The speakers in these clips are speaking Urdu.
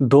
2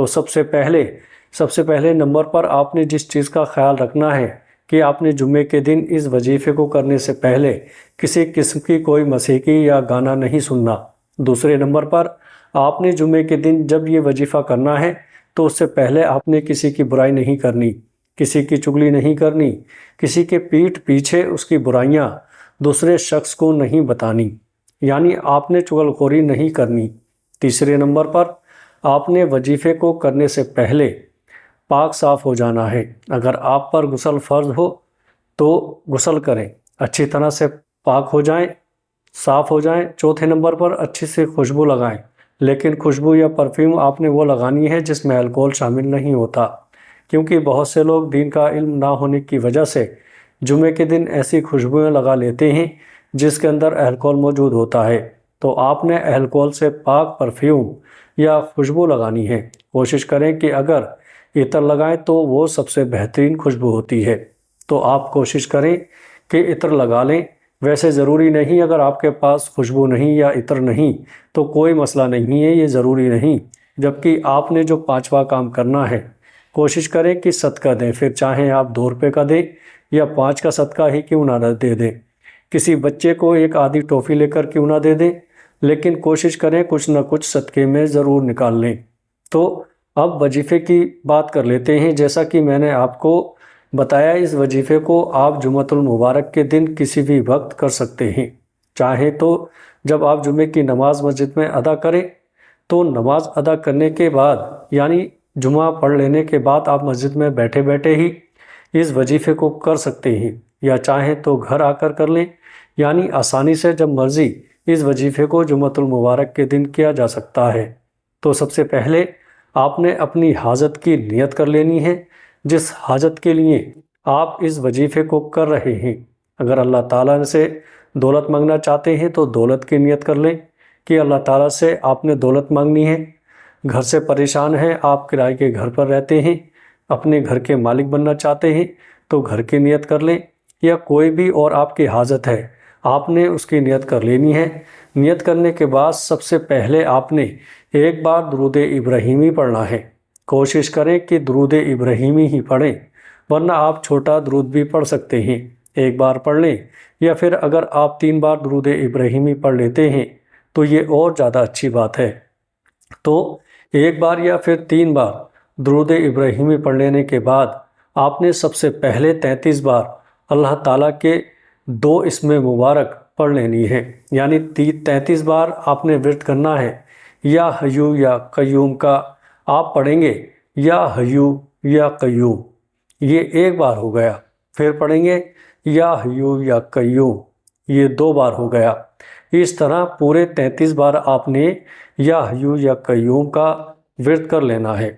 تو سب سے پہلے نمبر پر آپ نے جس چیز کا خیال رکھنا ہے کہ آپ نے جمعے کے دن اس وظیفے کو کرنے سے پہلے کسی قسم کی کوئی موسیقی یا گانا نہیں سننا۔ دوسرے نمبر پر آپ نے جمعے کے دن جب یہ وظیفہ کرنا ہے تو اس سے پہلے آپ نے کسی کی برائی نہیں کرنی، کسی کی چغلی نہیں کرنی، کسی کے پیٹھ پیچھے اس کی برائیاں دوسرے شخص کو نہیں بتانی، یعنی آپ نے چغل خوری نہیں کرنی۔ تیسرے نمبر پر آپ نے وظیفے کو کرنے سے پہلے پاک صاف ہو جانا ہے۔ اگر آپ پر غسل فرض ہو تو غسل کریں، اچھی طرح سے پاک ہو جائیں، صاف ہو جائیں۔ چوتھے نمبر پر اچھی سے خوشبو لگائیں، لیکن خوشبو یا پرفیوم آپ نے وہ لگانی ہے جس میں الکوہل شامل نہیں ہوتا، کیونکہ بہت سے لوگ دین کا علم نہ ہونے کی وجہ سے جمعے کے دن ایسی خوشبوئیں لگا لیتے ہیں جس کے اندر الکوہل موجود ہوتا ہے۔ تو آپ نے الکوہل سے پاک پرفیوم یا خوشبو لگانی ہے۔ کوشش کریں کہ اگر عطر لگائیں تو وہ سب سے بہترین خوشبو ہوتی ہے، تو آپ کوشش کریں کہ عطر لگا لیں۔ ویسے ضروری نہیں، اگر آپ کے پاس خوشبو نہیں یا عطر نہیں تو کوئی مسئلہ نہیں ہے، یہ ضروری نہیں۔ جبکہ آپ نے جو پانچواں کام کرنا ہے، کوشش کریں کہ صدقہ دیں، پھر چاہیں آپ 2 روپے کا دیں یا 5 کا صدقہ ہی کیوں نہ دے دیں، کسی بچے کو ایک آدھی ٹوفی لے کر کیوں نہ دے دیں، لیکن کوشش کریں کچھ نہ کچھ صدقے میں ضرور نکال لیں۔ تو اب وظیفے کی بات کر لیتے ہیں۔ جیسا کہ میں نے آپ کو بتایا، اس وظیفے کو آپ جمعۃ المبارک کے دن کسی بھی وقت کر سکتے ہیں۔ چاہے تو جب آپ جمعے کی نماز مسجد میں ادا کریں تو نماز ادا کرنے کے بعد، یعنی جمعہ پڑھ لینے کے بعد آپ مسجد میں بیٹھے بیٹھے ہی اس وظیفے کو کر سکتے ہیں، یا چاہیں تو گھر آ کر لیں، یعنی آسانی سے جب مرضی اس وظیفے کو جمعۃ المبارک کے دن کیا جا سکتا ہے۔ تو سب سے پہلے آپ نے اپنی حاجت کی نیت کر لینی ہے، جس حاجت کے لیے آپ اس وظیفے کو کر رہے ہیں۔ اگر اللہ تعالیٰ سے دولت مانگنا چاہتے ہیں تو دولت کی نیت کر لیں کہ اللہ تعالیٰ سے آپ نے دولت مانگنی ہے۔ گھر سے پریشان ہیں، آپ کرائے کے گھر پر رہتے ہیں، اپنے گھر کے مالک بننا چاہتے ہیں تو گھر کی نیت کر لیں، یا کوئی بھی اور آپ کی حاجت ہے آپ نے اس کی نیت کر لینی ہے۔ نیت کرنے کے بعد سب سے پہلے آپ نے ایک بار درود ابراہیمی پڑھنا ہے۔ کوشش کریں کہ درود ابراہیمی ہی پڑھیں، ورنہ آپ چھوٹا درود بھی پڑھ سکتے ہیں، ایک بار پڑھ لیں، یا پھر اگر آپ 3 بار درود ابراہیمی پڑھ لیتے ہیں تو یہ اور زیادہ اچھی بات ہے۔ تو ایک بار یا پھر 3 بار درود ابراہیمی پڑھ لینے کے بعد آپ نے سب سے پہلے 33 بار اللہ تعالیٰ کے 2 اسم مبارک پڑھ لینی ہے، یعنی 33 بار آپ نے ورد کرنا ہے۔ یا حیو یا قیوم کا آپ پڑھیں گے، یا حیو یا قیوم، یہ 1 بار ہو گیا، پھر پڑھیں گے یا حیو یا قیوم، یہ 2 بار ہو گیا۔ اس طرح پورے 33 بار آپ نے یا حیو یا قیوم کا ورد کر لینا ہے۔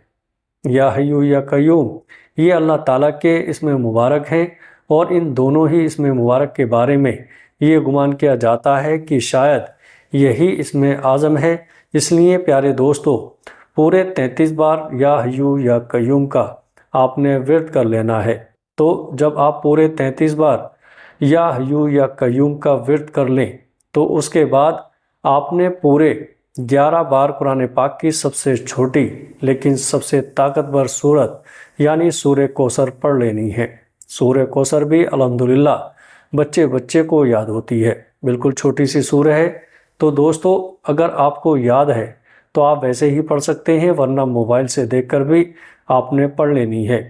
یا حیو یا قیوم یہ اللہ تعالیٰ کے اسم مبارک ہیں، اور ان دونوں ہی اسم مبارک کے بارے میں یہ گمان کیا جاتا ہے کہ شاید یہی اسم اعظم ہے۔ اس لیے پیارے دوستو، پورے 33 بار یا حیو یا قیوم کا آپ نے ورد کر لینا ہے۔ تو جب آپ پورے 33 بار یا حیو یا قیوم کا ورد کر لیں تو اس کے بعد آپ نے پورے 11 بار قرآن پاک کی سب سے چھوٹی لیکن سب سے طاقتور سورت یعنی سورہ کوثر پڑھ لینی ہے۔ سورہ کوثر بھی الحمدللہ بچے کو یاد ہوتی ہے، بالکل چھوٹی سی سورہ ہے۔ تو دوستو، اگر آپ کو یاد ہے تو آپ ویسے ہی پڑھ سکتے ہیں، ورنہ موبائل سے دیکھ کر بھی آپ نے پڑھ لینی ہے،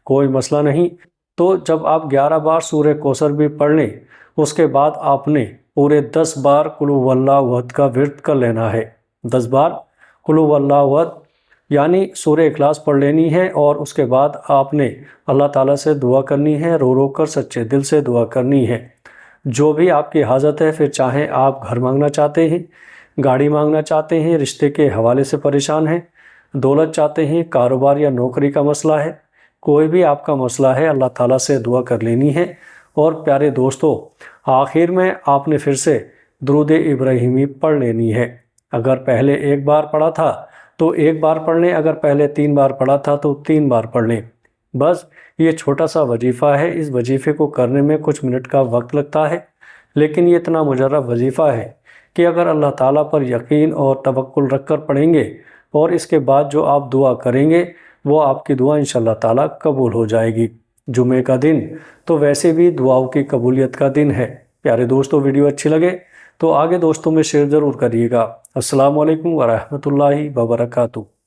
کوئی مسئلہ نہیں۔ تو جب آپ 11 بار سورہ کوثر بھی پڑھ لیں، اس کے بعد آپ نے پورے 10 بار قل هو اللہ احد کا ورد کر لینا ہے۔ 10 بار قل هو اللہ احد یعنی سورہ اخلاص پڑھ لینی ہے، اور اس کے بعد آپ نے اللہ تعالیٰ سے دعا کرنی ہے، رو کر سچے دل سے دعا کرنی ہے، جو بھی آپ کی حاجت ہے۔ پھر چاہیں آپ گھر مانگنا چاہتے ہیں، گاڑی مانگنا چاہتے ہیں، رشتے کے حوالے سے پریشان ہیں، دولت چاہتے ہیں، کاروبار یا نوکری کا مسئلہ ہے، کوئی بھی آپ کا مسئلہ ہے، اللہ تعالیٰ سے دعا کر لینی ہے۔ اور پیارے دوستو، آخر میں آپ نے پھر سے درود ابراہیمی پڑھ لینی ہے۔ اگر پہلے 1 بار پڑھا تھا تو 1 بار پڑھ لیں، اگر پہلے 3 بار پڑھا تھا تو 3 بار پڑھ لیں۔ بس یہ چھوٹا سا وظیفہ ہے، اس وظیفے کو کرنے میں کچھ منٹ کا وقت لگتا ہے، لیکن یہ اتنا مجرب وظیفہ ہے کہ اگر اللہ تعالیٰ پر یقین اور توکل رکھ کر پڑھیں گے اور اس کے بعد جو آپ دعا کریں گے وہ آپ کی دعا انشاءاللہ تعالیٰ قبول ہو جائے گی۔ جمعے کا دن تو ویسے بھی دعاؤں کی قبولیت کا دن ہے۔ پیارے دوستو، ویڈیو اچھی لگے تو آگے دوستوں میں شیئر ضرور کریے گا۔ السلام علیکم ورحمۃ اللہ وبرکاتہ۔